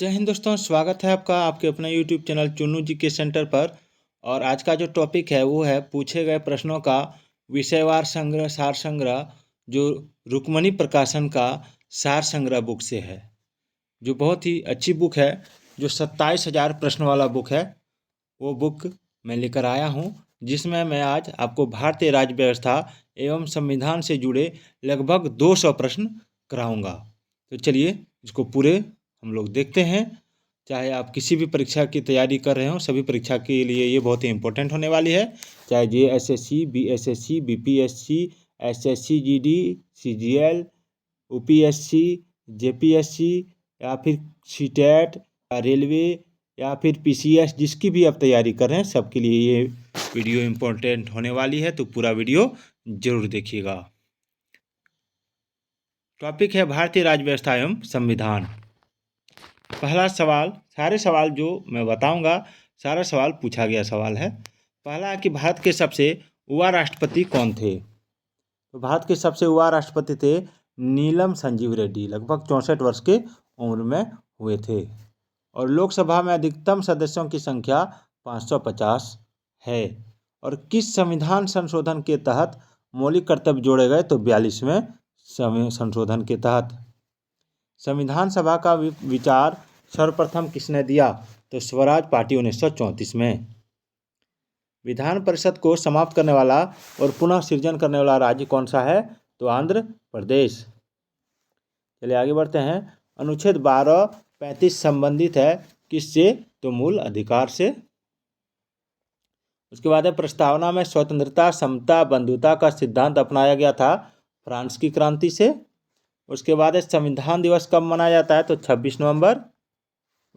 जय हिंद दोस्तों, स्वागत है आपका आपके अपने यूट्यूब चैनल चुन्नू जी के सेंटर पर। और आज का जो टॉपिक है वो है पूछे गए प्रश्नों का विषयवार संग्रह सार संग्रह, जो रुक्मणी प्रकाशन का सार संग्रह बुक से है, जो बहुत ही अच्छी बुक है, जो 27,000 प्रश्न वाला बुक है। वो बुक मैं लेकर आया हूँ, जिसमें मैं आज आपको भारतीय राज्य व्यवस्था एवं संविधान से जुड़े लगभग 200 प्रश्न कराऊंगा। तो चलिए इसको पूरे हम लोग देखते हैं। चाहे आप किसी भी परीक्षा की तैयारी कर रहे हो, सभी परीक्षा के लिए ये बहुत ही इम्पोर्टेंट होने वाली है। चाहे JSSC, BSSC, BPSC, SSC GD, CGL, UPSC, JPSC या फिर CTET, रेलवे या फिर PCS, जिसकी भी आप तैयारी कर रहे हैं, सबके लिए ये वीडियो इम्पोर्टेंट होने वाली है। तो पूरा वीडियो जरूर देखिएगा। टॉपिक है भारतीय राज्य व्यवस्था एवं संविधान। पहला सवाल, सारे सवाल जो मैं बताऊंगा सारा सवाल पूछा गया सवाल है। पहला है कि भारत के सबसे युवा राष्ट्रपति कौन थे। तो भारत के सबसे युवा राष्ट्रपति थे नीलम संजीव रेड्डी, लगभग 64 वर्ष के उम्र में हुए थे। और लोकसभा में अधिकतम सदस्यों की संख्या 550 है। और किस संविधान संशोधन के तहत मौलिक कर्तव्य जोड़े गए। तो 42वें संशोधन के तहत। संविधान सभा का विचार सर्वप्रथम किसने दिया। तो स्वराज पार्टी 1934 में। विधान परिषद को समाप्त करने वाला और पुनः सृजन करने वाला राज्य कौन सा है। तो आंध्र प्रदेश। चलिए आगे बढ़ते हैं। अनुच्छेद 1235 संबंधित है किससे। तो मूल अधिकार से। उसके बाद है प्रस्तावना में स्वतंत्रता, समता, बंधुता का सिद्धांत अपनाया गया था फ्रांस की क्रांति से। उसके बाद है संविधान दिवस कब मनाया जाता है। तो 26 नवंबर।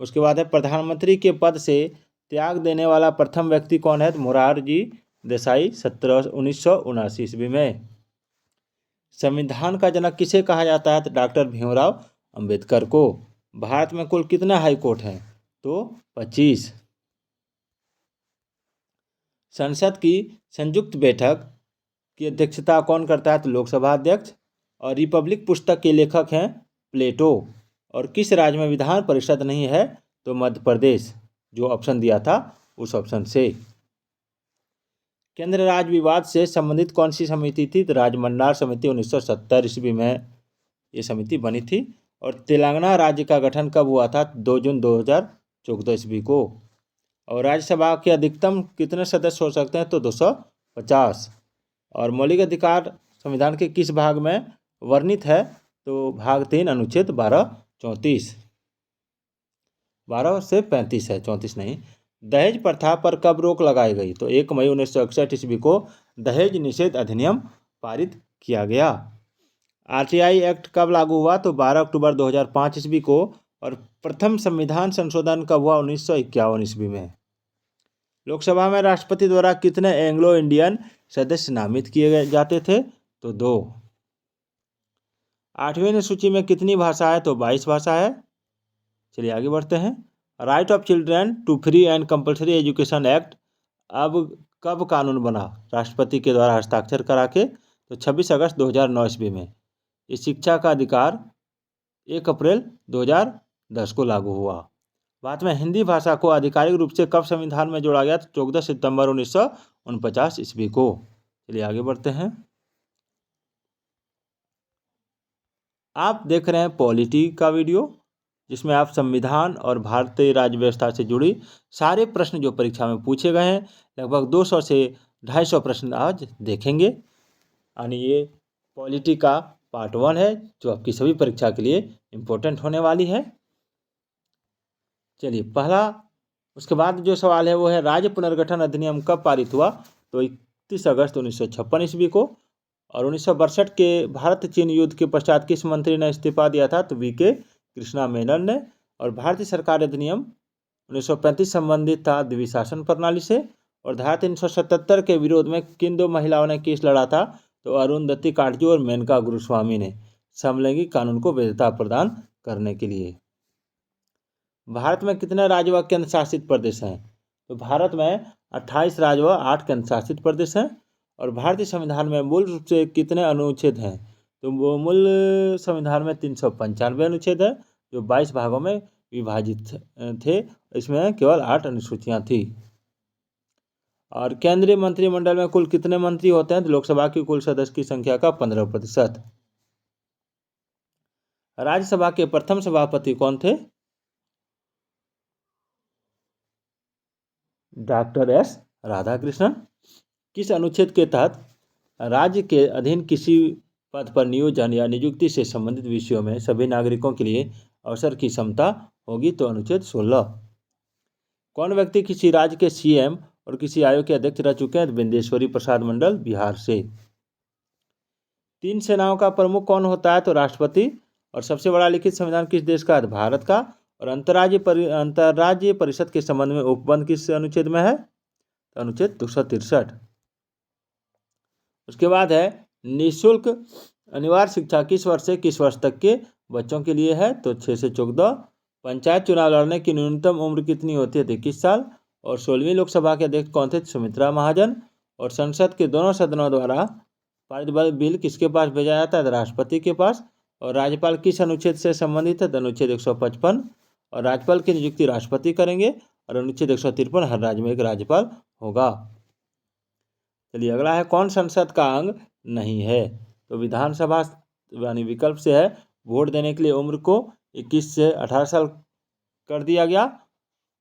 उसके बाद है प्रधानमंत्री के पद से त्याग देने वाला प्रथम व्यक्ति कौन है। मोरारजी देसाई 1979 ईस्वी में। संविधान का जनक किसे कहा जाता है। तो डॉक्टर भीमराव अंबेडकर को। भारत में कुल कितने हाई कोर्ट हैं। तो 25। संसद की संयुक्त बैठक की अध्यक्षता कौन करता है। तो लोकसभा अध्यक्ष। और रिपब्लिक पुस्तक के लेखक हैं प्लेटो। और किस राज्य में विधान परिषद नहीं है। तो मध्य प्रदेश, जो ऑप्शन दिया था उस ऑप्शन से। केंद्र राज्य विवाद से संबंधित कौन सी समिति थी। तो राजमंडार समिति 1970 ईस्वी में ये समिति बनी थी। और तेलंगाना राज्य का गठन कब हुआ था। 2 जून 2014 ईस्वी को। और राज्यसभा के अधिकतम कितने सदस्य हो सकते हैं। तो 250। और मौलिक अधिकार संविधान के किस भाग में वर्णित है। तो भाग 3 अनुच्छेद 1234। 12 से 35 है, 34 नहीं। दहेज प्रथा पर कब रोक लगाई गई। तो 1 मई 1961 ईस्वी को दहेज निषेध अधिनियम पारित किया गया। RTI एक्ट कब लागू हुआ। तो 12 अक्टूबर 2005 ईस्वी को। और प्रथम संविधान संशोधन कब हुआ। 1951 ईस्वी में। लोकसभा में राष्ट्रपति द्वारा कितने एंग्लो इंडियन सदस्य नामित किए जाते थे। तो 2। 8वीं सूची में कितनी भाषा है। तो 22 भाषा है। चलिए आगे बढ़ते हैं। Right of children to free and compulsory education act अब कब कानून बना। राष्ट्रपति के द्वारा हस्ताक्षर करा के। तो 26 अगस्त 2009 ईस्वी में। ये शिक्षा का अधिकार 1 अप्रैल 2010 को लागू हुआ। बाद में हिंदी भाषा को आधिकारिक रूप से कब संविधान में जोड़ा गया। तो 14 सितंबर 1949 ईस्वी को। चलिए आगे बढ़ते हैं। आप देख रहे हैं पॉलिटी का वीडियो, जिसमें आप संविधान और भारतीय राज्य व्यवस्था से जुड़ी सारे प्रश्न जो परीक्षा में पूछे गए हैं, लगभग 200 से 250 प्रश्न आज देखेंगे। यानी ये पॉलिटी का पार्ट 1 है, जो आपकी सभी परीक्षा के लिए इम्पोर्टेंट होने वाली है। चलिए पहला, उसके बाद जो सवाल है वो है राज्य पुनर्गठन अधिनियम कब पारित हुआ। तो 31 अगस्त 1956 ईस्वी को। और 1962 के भारत चीन युद्ध के पश्चात किस मंत्री ने इस्तीफा दिया था। तो VK कृष्णा मेनन ने। और भारतीय सरकार अधिनियम 1935 संबंधित था द्विशासन प्रणाली से। और धारा 377 के विरोध में किन 2 महिलाओं ने केस लड़ा था। तो अरुंधति काटजू और मेनका गुरुस्वामी ने, समलैंगिक कानून को वैधता प्रदान करने के लिए। भारत में कितने राज्य व केंद्र शासित प्रदेश हैं। तो भारत में 28 राज्य व 8 केंद्र शासित प्रदेश हैं। और भारतीय संविधान में मूल रूप से कितने अनुच्छेद हैं। तो वो मूल संविधान में 395 अनुच्छेद है, जो 22 भागों में विभाजित थे। इसमें केवल 8 अनुसूचियां थी। और केंद्रीय मंत्रिमंडल में कुल कितने मंत्री होते हैं? तो लोकसभा की कुल सदस्य की संख्या का 15%। राज्यसभा के प्रथम सभापति कौन थे? Doctor S Radhakrishnan. किस अनुच्छेद के तहत राज्य के अधीन किसी पद पर नियोजन या नियुक्ति से संबंधित विषयों में सभी नागरिकों के लिए अवसर की समता होगी? तो अनुच्छेद 16। कौन व्यक्ति किसी राज्य के सीएम और किसी आयोग के अध्यक्ष रह चुके हैं? बिंदेश्वरी प्रसाद मंडल, बिहार से। 3 सेनाओं का प्रमुख कौन होता है? तो राष्ट्रपति। और सबसे बड़ा लिखित संविधान किस देश का है? भारत का। और अंतर्राज्यीय परिषद के संबंध में उपबंध किस अनुच्छेद में है? तो अनुच्छेद 263। उसके बाद है निःशुल्क अनिवार्य शिक्षा किस वर्ष से किस वर्ष तक के बच्चों के लिए है? तो 6 से 14। पंचायत चुनाव लड़ने की न्यूनतम उम्र कितनी होती है? 21 साल। और 16वीं लोकसभा के अध्यक्ष कौन थे? सुमित्रा महाजन। और संसद के दोनों सदनों द्वारा पारित बिल किसके पास भेजा जाता है? राष्ट्रपति के पास। और राज्यपाल किस अनुच्छेद से संबंधित है? अनुच्छेद 155। और राज्यपाल की नियुक्ति राष्ट्रपति करेंगे। और अनुच्छेद 153, हर राज्य में एक राज्यपाल होगा। चलिए अगला है, कौन संसद का अंग नहीं है? तो विधानसभा यानी विकल्प से है। वोट देने के लिए उम्र को 21 से 18 साल कर दिया गया।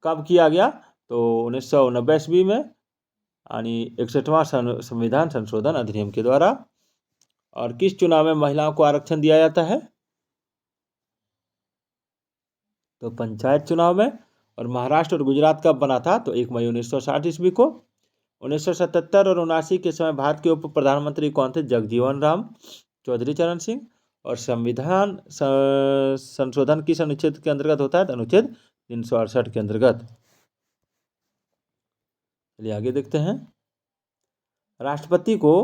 कब किया गया? तो 1990 ईस्वी में, यानी 61वां संविधान संशोधन अधिनियम के द्वारा। और किस चुनाव में महिलाओं को आरक्षण दिया जाता है? तो पंचायत चुनाव में। और महाराष्ट्र और गुजरात कब बना था? तो 1 मई 1960 ईस्वी को। 1977 और 79 के समय भारत के उप प्रधानमंत्री कौन थे? जगजीवन राम, चौधरी चरण सिंह। और संविधान संशोधन किस अनुच्छेद के अंतर्गत होता है? अनुच्छेद 368 के अंतर्गत। चलिए आगे देखते हैं। राष्ट्रपति को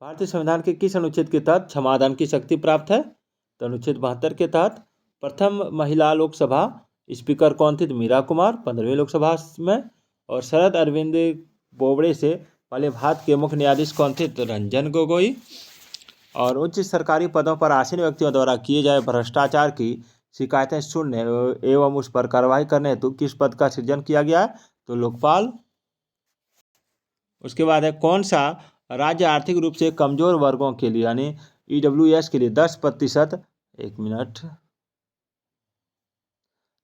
भारतीय संविधान के किस अनुच्छेद के तहत क्षमादान की शक्ति प्राप्त है? तो अनुच्छेद 72 के तहत। प्रथम महिला लोकसभा स्पीकर कौन थी? मीरा कुमार, 15वीं लोकसभा में। और शरद अरविंद बोबड़े से पहले भारत के मुख्य न्यायाधीश कौन थे? तो रंजन गोगोई। और उच्च सरकारी पदों पर आसीन व्यक्तियों द्वारा किए जाए भ्रष्टाचार की शिकायतें सुनने एवं उस पर कार्रवाई करने हेतु किस पद का सृजन किया गया? तो लोकपाल। उसके बाद है, कौन सा राज्य आर्थिक रूप से कमजोर वर्गों के लिए यानी EWS के लिए 10%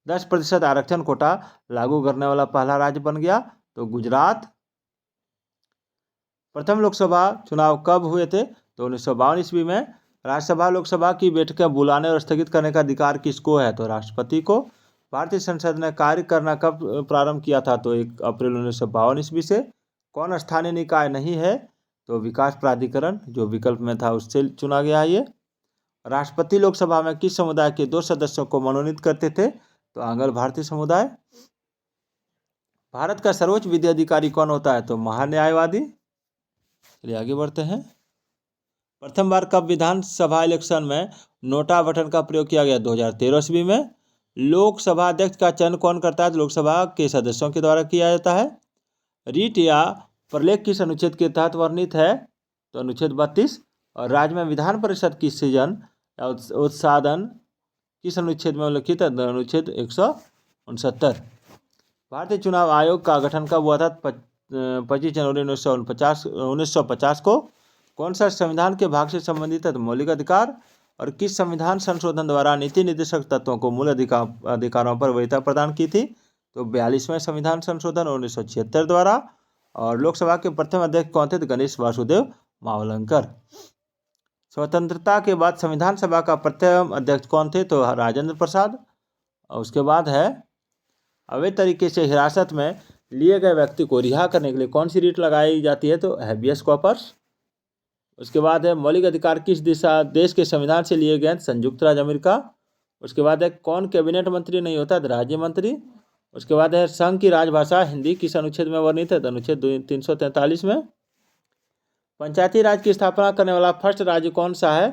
10% आरक्षण कोटा लागू करने वाला पहला राज्य बन गया? तो गुजरात। प्रथम लोकसभा चुनाव कब हुए थे? तो 1952 ईस्वी में। राज्यसभा लोकसभा की बैठकें बुलाने और स्थगित करने का अधिकार किसको है? तो राष्ट्रपति को। भारतीय संसद ने कार्य करना कब प्रारंभ किया था? तो 1 अप्रैल 1952 ईस्वी से। कौन स्थानीय निकाय नहीं है? तो विकास प्राधिकरण, जो विकल्प में था उससे चुना गया है ये। राष्ट्रपति लोकसभा में किस समुदाय के 2 सदस्यों को मनोनीत करते थे? तो आंग्ल भारतीय समुदाय। भारत का सर्वोच्च विधि अधिकारी कौन होता है? तो महान्यायवादी। चलिए आगे बढ़ते हैं। प्रथम बार कब विधानसभा इलेक्शन में नोटा बटन का प्रयोग किया गया? 2013 ईस्वी में। लोकसभा अध्यक्ष का चयन कौन करता है? लोकसभा के सदस्यों के द्वारा किया जाता है। रीट या प्रलेख किस अनुच्छेद के तहत वर्णित है? तो अनुच्छेद 32। और राज्य में विधान परिषद की सृजन या उत्सादन किस अनुच्छेद में उल्लिखित है? अनुच्छेद 169। भारतीय चुनाव आयोग का गठन कब हुआ था? 25 जनवरी 1950 को। कौन सा संविधान के भाग से संबंधित है? तो मौलिक अधिकार। और किस संविधान संशोधन द्वारा नीति निर्देशक तत्वों को मूल अधिकारों पर वैधता प्रदान की थी? तो 42वें संविधान संशोधन 1976 द्वारा। और लोकसभा के प्रथम अध्यक्ष कौन थे? तो गणेश वासुदेव मावलंकर। स्वतंत्रता के बाद संविधान सभा का प्रथम अध्यक्ष कौन थे? तो राजेंद्र प्रसाद। और उसके बाद है, अवैध तरीके से हिरासत में लिए गए व्यक्ति को रिहा करने के लिए कौन सी रीट लगाई जाती है? तो हैबियस कॉर्पस। उसके बाद है, मौलिक अधिकार किस देश के संविधान से लिए गए? संयुक्त राज्य अमेरिका। उसके बाद है, कौन कैबिनेट मंत्री नहीं होता? राज्य मंत्री। उसके बाद है, संघ की राजभाषा हिंदी किस अनुच्छेद में वर्णित है? अनुच्छेद 343 में। पंचायती राज की स्थापना करने वाला फर्स्ट राज्य कौन सा है?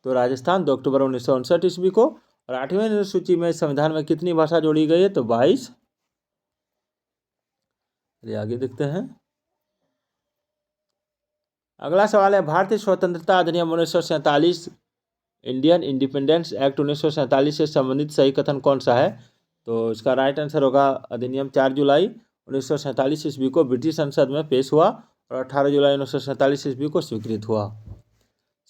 तो राजस्थान, 2 अक्टूबर 1959 ईस्वी को। और 8वीं सूची में संविधान में कितनी भाषा जोड़ी गई है? तो 22। चलिए आगे देखते हैं। अगला सवाल है, भारतीय स्वतंत्रता अधिनियम 1947 इंडियन इंडिपेंडेंस एक्ट 1947 से संबंधित सही कथन कौन सा है? तो इसका राइट आंसर होगा अधिनियम 4 जुलाई 1947 ईस्वी को ब्रिटिश संसद में पेश हुआ और 18 जुलाई 1947 ईस्वी को स्वीकृत हुआ।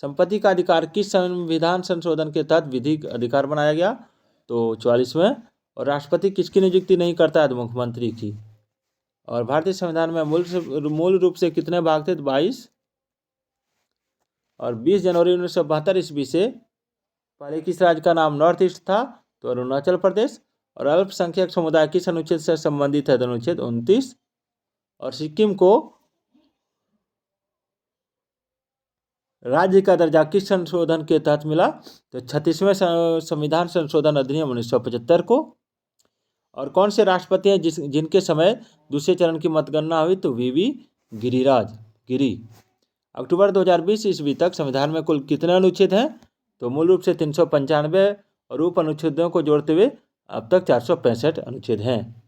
संपत्ति का अधिकार किस संविधान संशोधन के तहत विधिक अधिकार बनाया गया? तो 44वें। और राष्ट्रपति किसकी नियुक्ति नहीं करता है? तो मुख्यमंत्री की। और भारतीय संविधान में मूल रूप से कितने भाग थे? 22। और 20 जनवरी 1972 ईस्वी से पहले किस राज्य का नाम नॉर्थ ईस्ट था? तो अरुणाचल प्रदेश। और अल्पसंख्यक समुदाय किस अनुच्छेद से संबंधित है? तो अनुच्छेद 29। और सिक्किम को राज्य का दर्जा किस संशोधन के तहत मिला? तो 36वें संविधान संशोधन अधिनियम 1975 को। और कौन से राष्ट्रपति हैं जिनके समय दूसरे चरण की मतगणना हुई? तो वीवी गिरी। अक्टूबर 2020 ईस्वी तक संविधान में कुल कितने अनुच्छेद हैं? तो मूल रूप से 395 और उप अनुच्छेदों को जोड़ते हुए अब तक 465 अनुच्छेद हैं।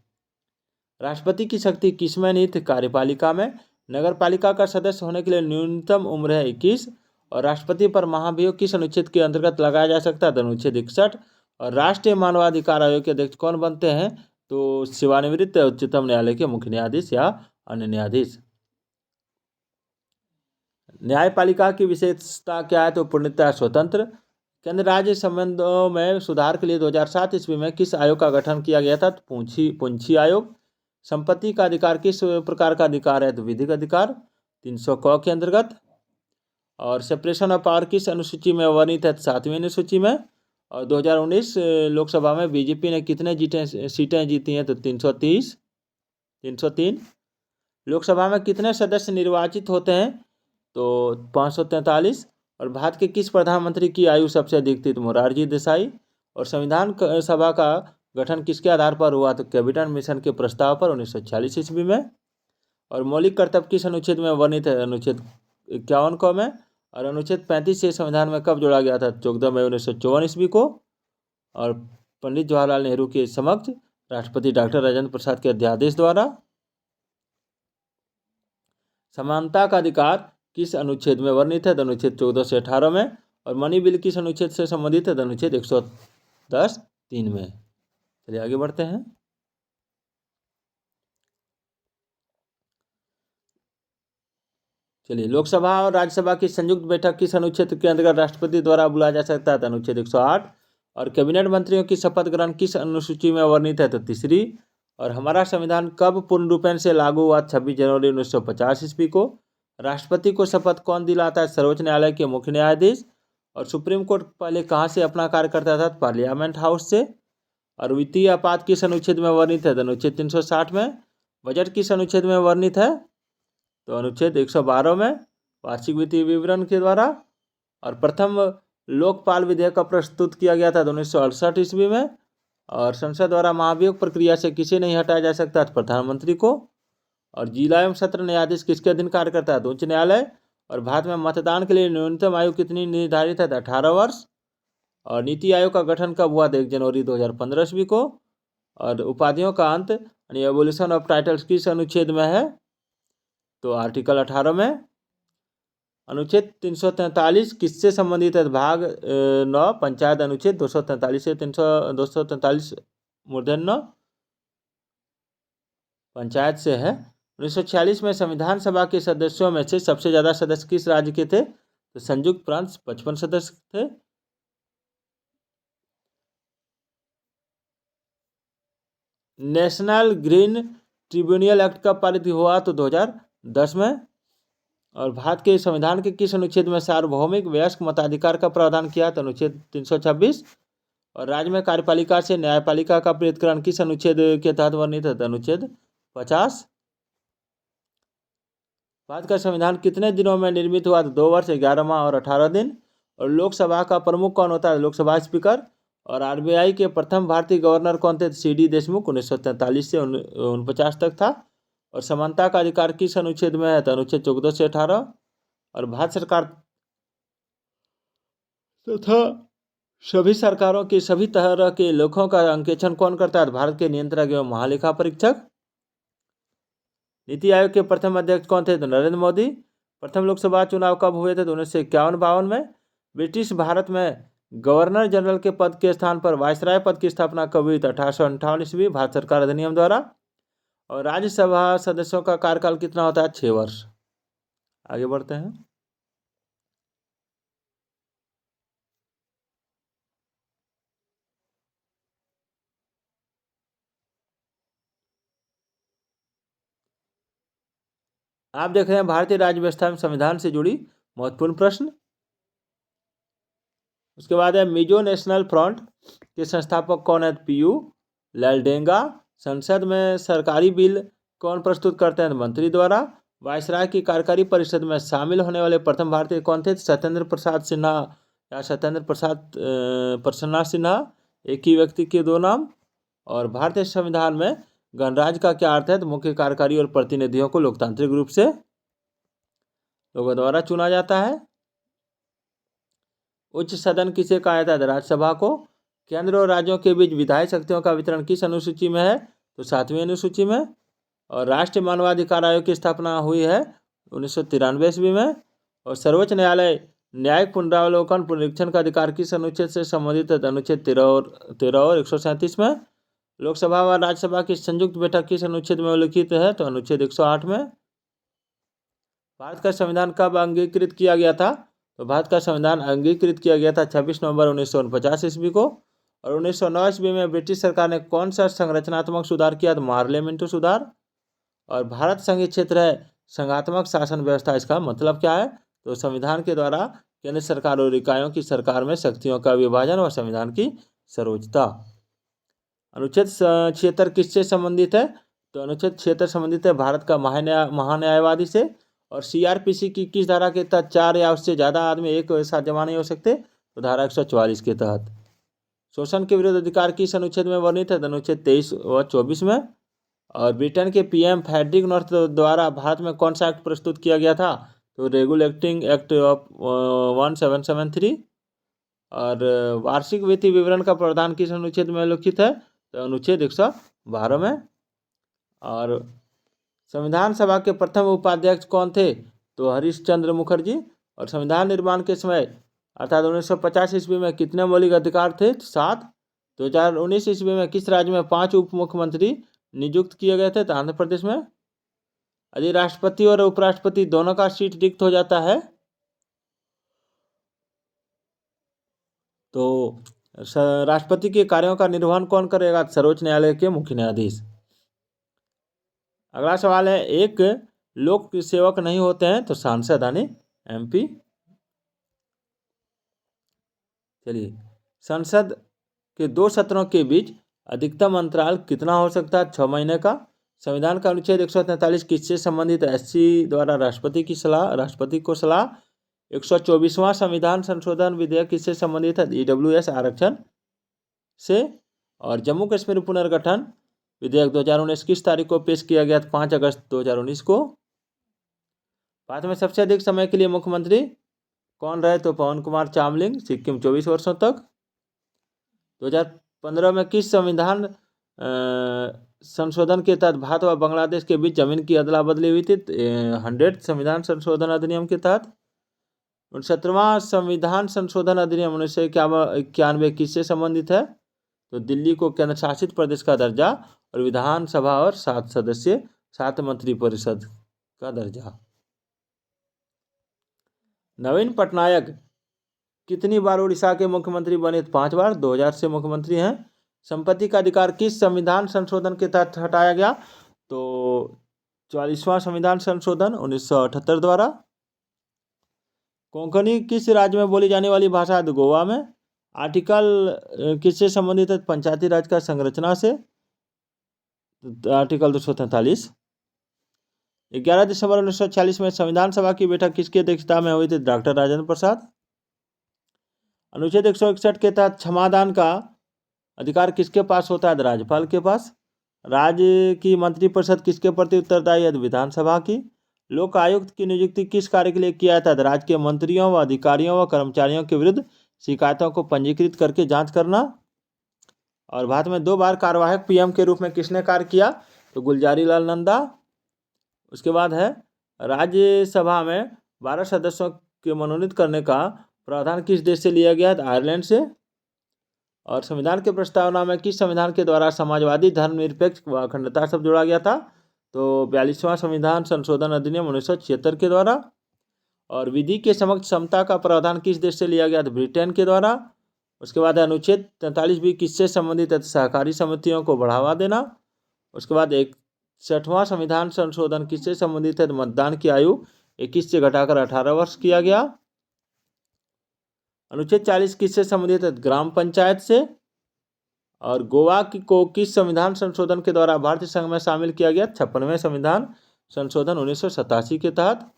राष्ट्रपति की शक्ति किसमें निहित? कार्यपालिका में। नगर पालिका का सदस्य होने के लिए न्यूनतम उम्र है 21। और राष्ट्रपति पर महाभियोग किस अनुच्छेद के अंतर्गत लगाया जा सकता है? तो अनुच्छेद 61। और राष्ट्रीय मानवाधिकार आयोग के अध्यक्ष कौन बनते हैं? तो सेवानिवृत्त उच्चतम न्यायालय के मुख्य न्यायाधीश या अन्य न्यायाधीश। न्यायपालिका की विशेषता क्या है? तो पूर्णतः स्वतंत्र। केंद्र राज्य संबंधों में सुधार के लिए 2007 ईस्वी में किस आयोग का गठन किया गया था? तो पुंछी आयोग। संपत्ति का अधिकार किस प्रकार का अधिकार है? तो विधिक अधिकार 300 क के अंतर्गत। और सेपरेशन ऑफ पावर किस अनुसूची में वर्णित है? 7वीं अनुसूची में। और 2019 लोकसभा में बीजेपी ने कितने सीटें जीती हैं? तो 303। लोकसभा में कितने सदस्य निर्वाचित होते हैं? तो 543। और भारत के किस प्रधानमंत्री की आयु सबसे अधिक थी? तो मोरारजी देसाई। और संविधान सभा का गठन किसके आधार पर हुआ? तो कैबिनेट मिशन के प्रस्ताव पर 1946 ईस्वी में। और मौलिक कर्तव्य किस अनुच्छेद में वर्णित है? अनुच्छेद 51 क में। और अनुच्छेद 35 से संविधान में कब जोड़ा गया था? 14 मई 1954 ईस्वी को। और पंडित जवाहरलाल नेहरू के समक्ष राष्ट्रपति डॉक्टर राजेंद्र प्रसाद के अध्यादेश द्वारा। समानता का अधिकार किस अनुच्छेद में वर्णित है? अनुच्छेद 14 से 18 में। और मनी बिल किस अनुच्छेद से संबंधित है? अनुच्छेद 110(3) में। चलिए आगे बढ़ते हैं। चलिए, लोकसभा और राज्यसभा की संयुक्त बैठक किस अनुच्छेद के अंतर्गत राष्ट्रपति द्वारा बुलाया जा सकता है? अनुच्छेद 108। और कैबिनेट मंत्रियों की शपथ ग्रहण किस अनुसूची में वर्णित है? तो 3री। और हमारा संविधान कब पूर्ण रूपेण से लागू हुआ? 26 जनवरी 1950 ईस्वी को। राष्ट्रपति को शपथ कौन दिलाता है? सर्वोच्च न्यायालय के मुख्य न्यायाधीश। और सुप्रीम कोर्ट पहले कहाँ से अपना कार्य करता था? पार्लियामेंट हाउस से। और वित्तीय आपात किस अनुच्छेद में वर्णित है? अनुच्छेद 360 में। बजट किस अनुच्छेद में वर्णित है? तो अनुच्छेद 112 में, वार्षिक वित्तीय विवरण के द्वारा। और प्रथम लोकपाल विधेयक का प्रस्तुत किया गया था 1968 ईस्वी में। और संसद द्वारा महाभियोग प्रक्रिया से किसे नहीं हटाया जा सकता? प्रधानमंत्री को। और जिला एवं सत्र न्यायाधीश किसके अधीन कार्य करता है? उच्च न्यायालय। और भारत में मतदान के लिए न्यूनतम आयु कितनी निर्धारित है? 18 वर्ष। और नीति आयोग का गठन कब हुआ था? 1 जनवरी 2015 ईस्वी को। और उपाधियों का अंत यानी एबोलिशन ऑफ टाइटल्स किस अनुच्छेद में है? तो आर्टिकल 18 में। अनुच्छेद 343 किससे संबंधित है? भाग 9 पंचायत अनुच्छेद 243 से 243 मूर्धन्य 9 पंचायत से है। 1946 में संविधान सभा के सदस्यों में से सबसे ज्यादा सदस्य किस राज्य के थे? तो संयुक्त प्रांत 55 सदस्य थे। नेशनल ग्रीन ट्रिब्यूनल एक्ट कब पारित हुआ? तो 2010 में। और भारत के संविधान के किस अनुच्छेद में सार्वभौमिक वयस्क मताधिकार का प्रावधान किया? तो अनुच्छेद 326। और राज्य में कार्यपालिका से न्यायपालिका का पृथक्करण किस अनुच्छेद के तहत वर्णित है? अनुच्छेद 50। भारत का संविधान कितने दिनों में निर्मित हुआ? तो 2 वर्ष 11 माह और 18 दिन। और लोकसभा का प्रमुख कौन होता है? लोकसभा स्पीकर। और आरबीआई के प्रथम भारतीय गवर्नर कौन थे? सीडी देशमुख 1943 से 49 तक था। और समानता का अधिकार किस अनुच्छेद में है? तो अनुच्छेद 14 से 18। और भारत सरकार तथा सभी सरकारों के सभी तरह के लेखों का अंकेक्षण कौन करता है? भारत के नियंत्रक एवं महालेखा परीक्षक। नीति आयोग के प्रथम अध्यक्ष कौन थे? तो नरेंद्र मोदी। प्रथम लोकसभा चुनाव कब हुए थे? तो 1951-52 में। ब्रिटिश भारत में गवर्नर जनरल के पद के स्थान पर वायसराय पद की स्थापना कब हुई? 1858 ईस्वी भारत सरकार अधिनियम द्वारा। और राज्यसभा सदस्यों का कार्यकाल कितना होता है? 6 वर्ष। आगे बढ़ते हैं। आप देख रहे हैं भारतीय राज्य व्यवस्था में संविधान से जुड़ी महत्वपूर्ण प्रश्न। उसके बाद है मिजो नेशनल फ्रंट के संस्थापक कौन है? पीयू लालडेंगा। संसद में सरकारी बिल कौन प्रस्तुत करते हैं? मंत्री द्वारा। वायसराय की कार्यकारी परिषद में शामिल होने वाले प्रथम भारतीय कौन थे? सत्येंद्र प्रसाद सिन्हा या सत्येंद्र प्रसाद प्रसन्ना सिन्हा, एक ही व्यक्ति के दो नाम। और भारतीय संविधान में गणराज्य का क्या अर्थ है? तो मुख्य कार्यकारी और प्रतिनिधियों को लोकतांत्रिक रूप से लोगों द्वारा चुना जाता है। उच्च सदन किसे कहा जाता है? राज्यसभा को। केंद्र और राज्यों के बीच विधायी शक्तियों का वितरण किस अनुसूची में है? तो 7वीं अनुसूची में। और राष्ट्रीय मानवाधिकार आयोग की स्थापना हुई है 1993 ईस्वी में। और सर्वोच्च न्यायालय न्यायिक पुनरावलोकन पुनरीक्षण का अधिकार किस अनुच्छेद से संबंधित है? अनुच्छेद 13 और 137 में। लोकसभा व राज्यसभा की संयुक्त बैठक किस अनुच्छेद में उल्लिखित है? तो अनुच्छेद 108 में। भारत का संविधान कब अंगीकृत किया गया था? तो भारत का संविधान अंगीकृत किया गया था 26 नवंबर 1949 ईस्वी को। और 1909 ईस्वी में ब्रिटिश सरकार ने कौन सा संरचनात्मक सुधार किया? तो पार्लियामेंट्री सुधार। और भारत संघीय क्षेत्र है संघात्मक शासन व्यवस्था, इसका मतलब क्या है? तो संविधान के द्वारा केंद्र सरकार और इकाइयों की सरकार में शक्तियों का विभाजन और संविधान की सर्वोच्चता। अनुच्छेद 76 किससे संबंधित है? तो अनुच्छेद 76 संबंधित है भारत का महान्यायवादी से। और सीआरपीसी की किस धारा के तहत 4 या उससे ज़्यादा आदमी एक साथ जमा नहीं हो सकते? तो धारा 144 के तहत। शोषण के विरुद्ध अधिकार किस अनुच्छेद में वर्णित है? अनुच्छेद 23 व 24 में। और ब्रिटेन के पीएम फ्रेडरिक नॉर्थ द्वारा भारत में कौन सा एक्ट प्रस्तुत किया गया था? तो रेगुलेटिंग एक्ट ऑफ 1773। और वार्षिक वित्तीय विवरण का प्रावधान किस अनुच्छेद में उल्लिखित है? तो अनुच्छेद 112 में। और संविधान सभा के प्रथम उपाध्यक्ष कौन थे? तो हरीश चंद्र मुखर्जी। और संविधान निर्माण के समय अर्थात 1950 ईस्वी में कितने मौलिक अधिकार थे? 7। 2019 ईस्वी में किस राज्य में 5 उप मुख्यमंत्री नियुक्त किए गए थे? तो आंध्र प्रदेश में। यदि राष्ट्रपति और उपराष्ट्रपति दोनों का सीट रिक्त हो जाता है तो राष्ट्रपति के कार्यों का निर्वहन कौन करेगा? सर्वोच्च न्यायालय के मुख्य न्यायाधीश। अगला सवाल है, एक लोक सेवक नहीं होते हैं? तो सांसद यानी एमपी। चलिए, संसद के 2 सत्रों के बीच अधिकतम अंतराल कितना हो सकता है? 6 महीने का। संविधान का अनुच्छेद 143 किससे संबंधित है? एससी द्वारा राष्ट्रपति को सलाह। 124वां संविधान संशोधन विधेयक किससे संबंधित है? ईडब्ल्यूएस आरक्षण से। और जम्मू कश्मीर पुनर्गठन विधेयक 2019 किस तारीख को पेश किया गया? 5 अगस्त 2019 को। भारत में सबसे अधिक समय के लिए मुख्यमंत्री कौन रहे? तो पवन कुमार चामलिंग, सिक्किम 24 वर्षों तक। 2015 में किस संविधान संशोधन के तहत भारत व बांग्लादेश के बीच जमीन की अदला बदली हुई थी? 100 संविधान संशोधन अधिनियम के तहत। 69वां संविधान संशोधन अधिनियम 1991 किससे संबंधित है? तो दिल्ली को केंद्र शासित प्रदेश का दर्जा और विधानसभा और 7 सदस्य 7 मंत्री परिषद का दर्जा। नवीन पटनायक कितनी बार उड़ीसा के मुख्यमंत्री बने? 5 बार। 2000 से मुख्यमंत्री हैं। संपत्ति का अधिकार किस संविधान संशोधन के तहत हटाया गया? तो 44वां संविधान संशोधन 1978 द्वारा। कोंकणी किस राज्य में बोली जाने वाली भाषा है? तो गोवा में। आर्टिकल किससे संबंधित है? पंचायती राज का संरचना से। आर्टिकल 243। 11 दिसंबर 1946 में संविधान सभा की बैठक किसकी अध्यक्षता में हुई थी? डॉक्टर राजेंद्र प्रसाद। अनुच्छेद 161 के तहत क्षमादान का अधिकार किसके पास होता है? राज्यपाल के पास। राज्य की मंत्रिपरिषद किसके प्रति उत्तरदायी है? विधानसभा की। लोक आयुक्त की नियुक्ति किस कार्य के लिए किया जाता है? राज्य के मंत्रियों व अधिकारियों व कर्मचारियों के विरुद्ध शिकायतों को पंजीकृत करके जांच करना। और भारत में 2 बार कार्यवाहक पीएम के रूप में किसने कार्य किया? तो गुलजारी लाल नंदा। उसके बाद है राज्यसभा में 12 सदस्यों के मनोनीत करने का प्रावधान किस देश से लिया गया है? आयरलैंड से। और संविधान के प्रस्तावना में किस संविधान के द्वारा समाजवादी, धर्मनिरपेक्ष व अखंडता शब्द जोड़ा गया था? तो 42वां संविधान संशोधन अधिनियम 1976 के द्वारा। और विधि के समक्ष समता का प्रावधान किस देश से लिया गया था? ब्रिटेन के द्वारा। उसके बाद अनुच्छेद 43 भी किससे संबंधित है? सहकारी समितियों को बढ़ावा देना। उसके बाद 61वां संविधान संशोधन किससे संबंधित है? मतदान की आयु 21 से घटाकर 18 वर्ष किया गया। अनुच्छेद 40 किससे संबंधित है? ग्राम पंचायत से। और गोवा को किस संविधान संशोधन के द्वारा भारतीय संघ में शामिल किया गया? 56वें संविधान संशोधन 1987 के तहत।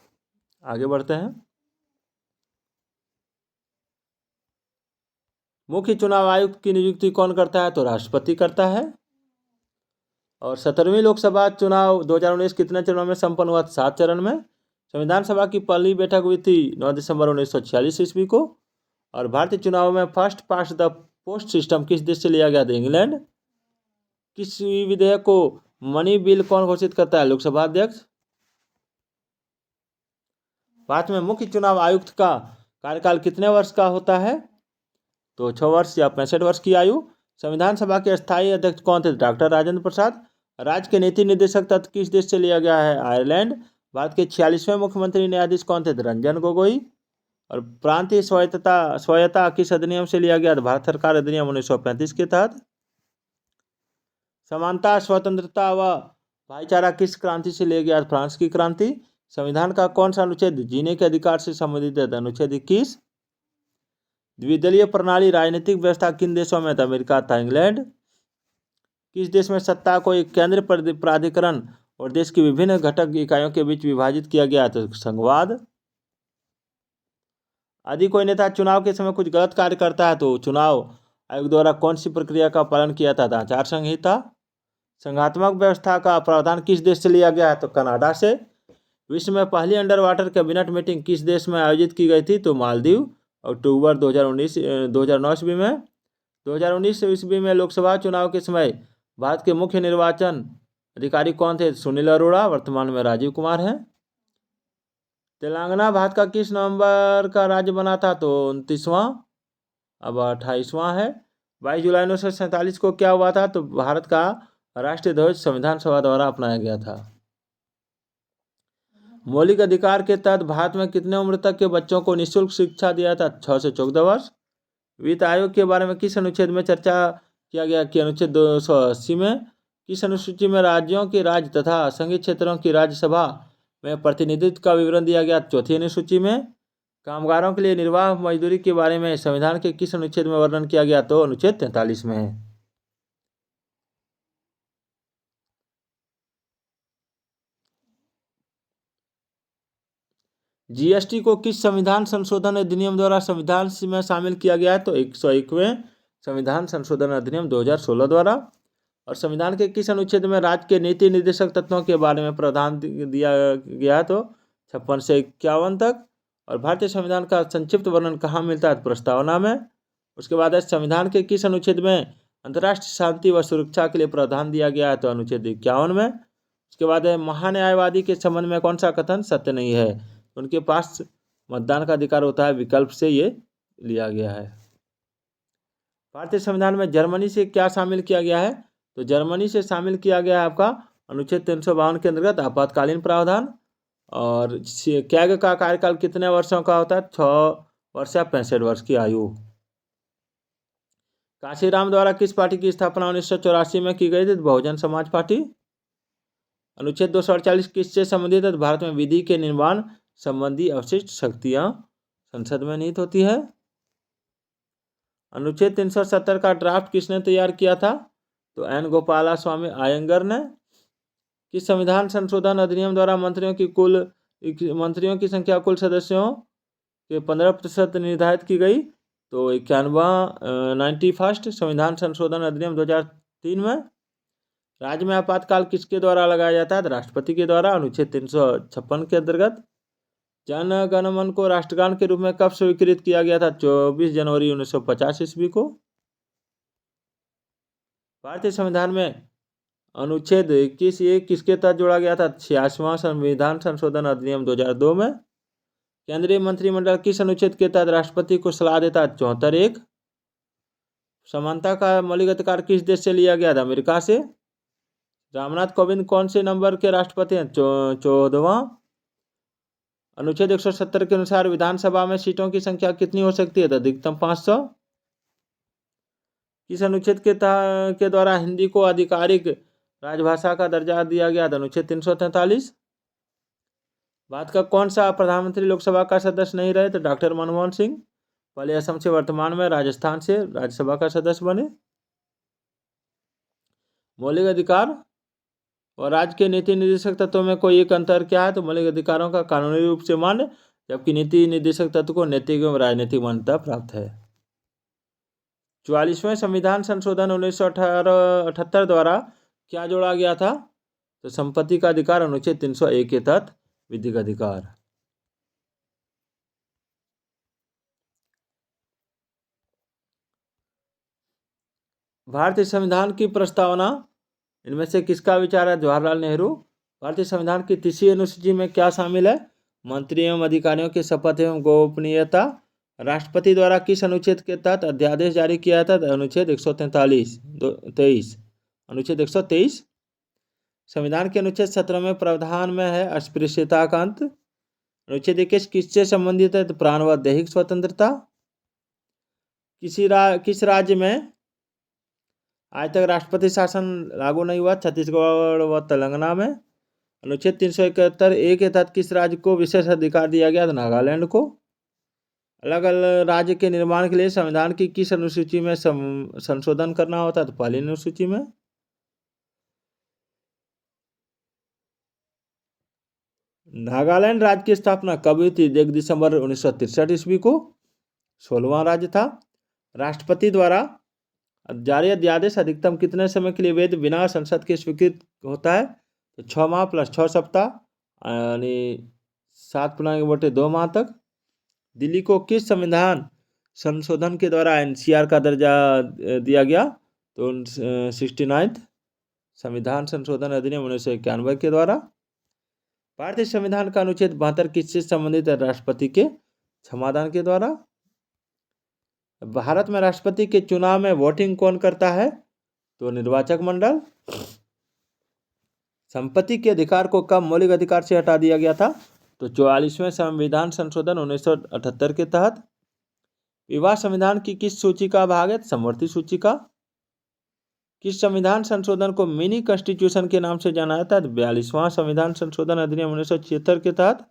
आगे बढ़ते हैं। मुख्य चुनाव आयुक्त की नियुक्ति कौन करता है? तो राष्ट्रपति करता है। और 17वीं लोकसभा चुनाव 2019 कितने चरणों में संपन्न हुआ? 7 चरण में। संविधान सभा की पहली बैठक हुई थी 9 दिसंबर 1946 ईस्वी को। और भारतीय चुनाव में first past the post system किस देश से लिया गया था? इंग्लैंड। किस विधेयक को मनी बिल कौन घोषित करता है? लोकसभा अध्यक्ष। भारत में मुख्य चुनाव आयुक्त का कार्यकाल कितने वर्ष का होता है? तो 6 वर्ष या 65 वर्ष की आयु। संविधान सभा के अस्थायी अध्यक्ष कौन थे? डॉक्टर राजेंद्र प्रसाद। राज्य के नीति निर्देशक तत्व किस देश से लिया गया है? आयरलैंड। भारत के 46वें मुख्यमंत्री न्यायाधीश कौन थे? रंजन गोगोई। और प्रांतीय स्वायत्ता किस अधिनियम से लिया गया? भारत सरकार अधिनियम 1935 के तहत। समानता, स्वतंत्रता व भाईचारा किस क्रांति से लिया गया? फ्रांस की क्रांति। संविधान का कौन सा अनुच्छेद जीने के अधिकार से संबंधित है? अनुच्छेद 21। द्विदलीय प्रणाली राजनीतिक व्यवस्था किन देशों में था? अमेरिका था इंग्लैंड। किस देश में सत्ता को एक केंद्र प्राधिकरण और देश की विभिन्न घटक इकाइयों के बीच विभाजित किया गया? तो संघवाद। यदि कोई नेता चुनाव के समय कुछ गलत कार्य करता है तो चुनाव आयोग द्वारा कौन सी प्रक्रिया का पालन किया था? आचार संहिता। संघात्मक व्यवस्था का प्रावधान किस देश से लिया गया है? तो कनाडा से। विश्व में पहली अंडर वाटर कैबिनेट मीटिंग किस देश में आयोजित की गई थी? तो मालदीव। अक्टूबर 2009 ईस्वी में। 2019 ईस्वी में लोकसभा चुनाव के समय भारत के मुख्य निर्वाचन अधिकारी कौन थे? सुनील अरोड़ा। वर्तमान में राजीव कुमार हैं। तेलंगाना भारत का किस नवंबर का राज्य बना था? तो 29वां, अब 28वां है। 22 जुलाई 1947 को क्या हुआ था? तो भारत का राष्ट्रीय ध्वज संविधान सभा द्वारा अपनाया गया था। मौलिक अधिकार के तहत भारत में कितने उम्र तक के बच्चों को निःशुल्क शिक्षा दिया था? 6 से 14 वर्ष। वित्त आयोग के बारे में किस अनुच्छेद में चर्चा किया गया? कि अनुच्छेद 280 में। किस अनुसूची में राज्यों के राज्य तथा संघीय क्षेत्रों की राज्यसभा में प्रतिनिधित्व का विवरण दिया गया? चौथी अनुसूची में। कामगारों के लिए निर्वाह मजदूरी के बारे में संविधान के किस अनुच्छेद में वर्णन किया गया? तो अनुच्छेद 43 में है। जीएसटी को किस संविधान संशोधन अधिनियम द्वारा संविधान में शामिल किया गया है? तो 101वें संविधान संशोधन अधिनियम 2016 द्वारा। और संविधान के किस अनुच्छेद में राज्य के नीति निर्देशक तत्वों के बारे में प्रावधान दिया गया है? तो 56 से 51 तक। और भारतीय संविधान का संक्षिप्त वर्णन कहाँ मिलता है? प्रस्तावना में। उसके बाद है संविधान के किस अनुच्छेद में अंतर्राष्ट्रीय शांति व सुरक्षा के लिए प्रावधान दिया गया है? तो अनुच्छेद 51 में। उसके बाद है महान्यायवादी के संबंध में कौन सा कथन सत्य नहीं है? उनके पास मतदान का अधिकार होता है, विकल्प से ये लिया गया है। भारतीय संविधान में जर्मनी से क्या शामिल किया गया है? तो जर्मनी से शामिल किया गया है आपका अनुच्छेद 352 के अंतर्गत आपातकालीन प्रावधान। और कैग का कार्यकाल कितने वर्षों का होता है? 6 वर्ष या 65 वर्ष की आयु। कांशीराम द्वारा किस पार्टी की स्थापना 1984 में की गई थी? बहुजन समाज पार्टी। अनुच्छेद 248 किससे संबंधित है? भारत में विधि के निर्माण संबंधी अवशिष्ट शक्तियां संसद में निहित होती है। अनुच्छेद 370 का ड्राफ्ट किसने तैयार किया था? तो एन गोपाला स्वामी अयंगर ने। किस संविधान संशोधन अधिनियम द्वारा मंत्रियों की संख्या कुल सदस्यों के 15% निर्धारित की गई? तो 91 संविधान संशोधन अधिनियम 2003 में। राज्य में आपातकाल किसके द्वारा लगाया जाता है? राष्ट्रपति के द्वारा। अनुच्छेद 356 के अंतर्गत। जन गण मन को राष्ट्रगान के रूप में कब स्वीकृत किया गया था? 24 जनवरी 1950 ईस्वी को। भारतीय संविधान में अनुच्छेद 21 किसके तहत जोड़ा गया था? 86वां संविधान संशोधन अधिनियम 2002 में। केंद्रीय मंत्रिमंडल किस अनुच्छेद के तहत राष्ट्रपति को सलाह देता है? 74(1). समानता का मौलिक अधिकार किस देश से लिया गया था? अमेरिका से। रामनाथ कोविंद कौन से नंबर के राष्ट्रपति हैं? 14वां। अनुच्छेद 170 के अनुसार विधानसभा में सीटों की संख्या कितनी हो सकती है? अधिकतम 500। किस अनुच्छेद के द्वारा हिंदी को आधिकारिक राजभाषा का दर्जा दिया गया था? अनुच्छेद 343। भारत का कौन सा प्रधानमंत्री लोकसभा का सदस्य नहीं रहे? तो डॉक्टर मनमोहन सिंह। पहले असम से, वर्तमान में राजस्थान से राज्यसभा का सदस्य बने। मौलिक अधिकार और राज्य के नीति निर्देशक तत्वों में कोई एक अंतर क्या है? तो मौलिक अधिकारों का कानूनी रूप से मान्य, जबकि नीति निर्देशक तत्व को नैतिक एवं राजनीतिक मान्यता प्राप्त है। 44वें संविधान संशोधन 1978 द्वारा क्या जोड़ा गया था? तो संपत्ति का अधिकार अनुच्छेद 301 के तहत विधिक अधिकार। भारतीय संविधान की प्रस्तावना इनमें से किसका विचार है? जवाहरलाल नेहरू। भारतीय संविधान की 30वीं अनुसूची में क्या शामिल है? मंत्री एवं अधिकारियों की शपथ एवं गोपनीयता। राष्ट्रपति द्वारा किस अनुच्छेद के तहत अध्यादेश जारी किया था? अनुच्छेद 123। अनुच्छेद 123। संविधान के अनुच्छेद 17 में प्रावधान में है अस्पृश्यता का अंत। अनुच्छेद 21 किससे संबंधित है? तो प्राण व दैहिक स्वतंत्रता। किस राज्य में आज तक राष्ट्रपति शासन लागू नहीं हुआ? छत्तीसगढ़ व तेलंगाना में। अनुच्छेद 371(a) के तहत किस राज्य को विशेष अधिकार दिया गया था? नागालैंड को। अलग अलग राज्य के निर्माण के लिए संविधान की किस अनुसूची में संशोधन करना होता है? तो पहली अनुसूची में। नागालैंड राज्य की स्थापना कब हुई थी? 1 दिसंबर 1963 ईस्वी को। 16वां राज्य था। राष्ट्रपति द्वारा जारी अध्यादेश अधिकतम कितने समय के लिए वैध बिना संसद के स्वीकृत होता है? तो 6 माह प्लस 6 सप्ताह, यानी 7.2 माह तक। दिल्ली को किस संविधान संशोधन के द्वारा NCR का दर्जा दिया गया? तो 69th संविधान संशोधन अधिनियम 1991 के द्वारा। भारतीय संविधान का अनुच्छेद 72 किससे संबंधित है? राष्ट्रपति के क्षमादान के द्वारा। भारत में राष्ट्रपति के चुनाव में वोटिंग कौन करता है? तो निर्वाचक मंडल। संपत्ति के अधिकार को कब मौलिक अधिकार से हटा दिया गया था? तो 44वें संविधान संशोधन 1978 के तहत। विवाह संविधान की किस सूची का भाग है? समवर्ती सूची का। किस संविधान संशोधन को मिनी कॉन्स्टिट्यूशन के नाम से जाना जाता है? 42वां संविधान संशोधन अधिनियम 1976 के तहत।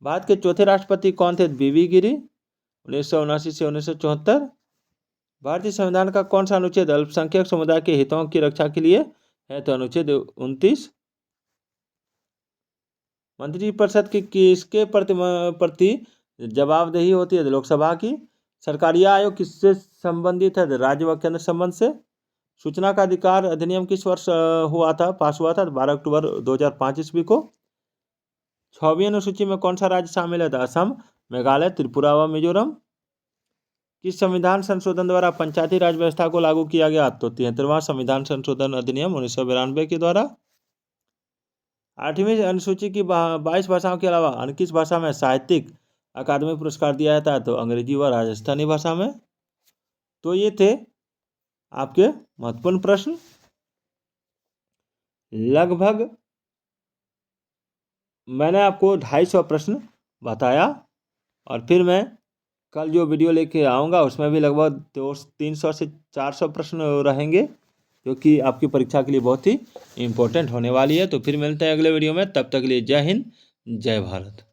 भारत के चौथे राष्ट्रपति कौन थे? BB गिरी, 1979 से 1974। भारतीय संविधान का कौन सा अनुच्छेद अल्पसंख्यक समुदाय के हितों की रक्षा के लिए है? तो अनुच्छेद 29। मंत्रिपरिषद की किसके प्रति जवाबदेही होती है? लोकसभा की। सरकारी आयोग किससे संबंधित है? राज्य व केंद्र संबंध से। सूचना का अधिकार अधिनियम किस वर्ष पास हुआ था? 12 अक्टूबर 2005 ईस्वी को। 6वीं अनुसूची में कौन सा राज्य शामिल है? असम, मेघालय, त्रिपुरा व मिजोरम। किस संविधान संशोधन द्वारा पंचायती राज व्यवस्था को लागू किया गया? तो 73वां संविधान संशोधन अधिनियम 1992 के द्वारा। 8वीं अनुसूची की 22 भाषाओं के अलावा अन्य किस भाषा में साहित्यिक अकादमी पुरस्कार दिया जाता है? तो अंग्रेजी व राजस्थानी भाषा में। तो ये थे आपके महत्वपूर्ण प्रश्न। लगभग मैंने आपको 250 प्रश्न बताया, और फिर मैं कल जो वीडियो लेके आऊँगा उसमें भी लगभग 300 से 400 प्रश्न रहेंगे, जो कि आपकी परीक्षा के लिए बहुत ही इम्पोर्टेंट होने वाली है। तो फिर मिलते हैं अगले वीडियो में, तब तक के लिए जय हिंद, जय भारत।